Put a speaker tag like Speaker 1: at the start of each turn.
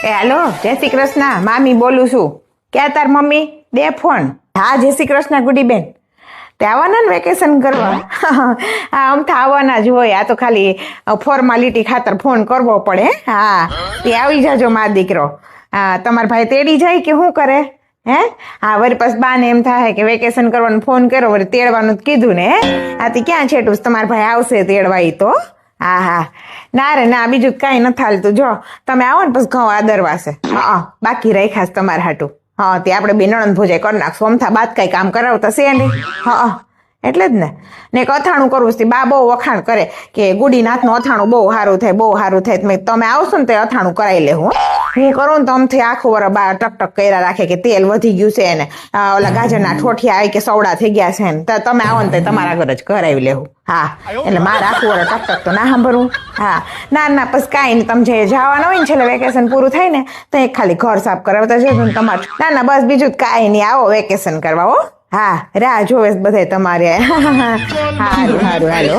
Speaker 1: એ હાલો, જય શ્રી કૃષ્ણ. મામી બોલું છું. ક્યાં તાર મમ્મી? દે ફોન. હા, જય શ્રી કૃષ્ણ ગુડીબેન. તે આવવાના ને વેકેશન કરવા? હા, આમ તો આવવાના જ હોય. આ તો ખાલી ફોર્માલિટી ખાતર ફોન કરવો પડે. હા, તે આવી જાજો મારો દીકરો. હા, તમારા ભાઈ તેડી જાય કે શું કરે? હે? હા, વળી પછી બાને એમ થાય કે વેકેશન કરવાનો ફોન કર્યો, વળી તેડવાનું કીધું ને. હે? આથી ક્યાં છેટું તમારા ભાઈ આવશે તેડવા? ઈ તો હા હા, ના રે ના, બીજું કાંઈ નથી હાલતું. જો તમે આવો ને પછી ઘઉં આદરવાશે. હા, બાકી રાખ્યા તમારે હાટું. હા, તે આપણે બે નણંદ ભોજાઈ કરી નાખશું. અમથા બાદ કઈ કામ કરાવતા છે નહીં. હા, એટલે જ ને એક અથાણું કરવું છે. બા બહુ વખાણ કરે કે ગુડીનાથનું અથાણું બહુ સારું થાય, બહુ સારું થાય. તમે આવશો ને તે અથાણું કરાવી લેવું. હું કરું ને તો અમથી આખું વર બા ટકટક કર્યા રાખે કે તેલ વધી ગયું છે ને ઓલા ગાજરના ઠોઠિયા આવી કે સવડા થઈ ગયા છે ને તમે આવો ને તો તમારા ઘર જ કરાવી લેવું. હા, એટલે મારે આખું વર ટકટક તો ના સાંભળવું. હા, ના ના, પછી કાંઈ નહીં. તમે જે જવાના હોય ને છેલ્લે વેકેશન પૂરું થાય ને તો એક ખાલી ઘર સાફ કરાવતા જજો ને તમારે. ના ના, બસ બીજું કાંઈ નહીં. આવો વેકેશન કરવા. હો હા, રાહ જોવે બધા તમારે. સારું સારું, હાલો.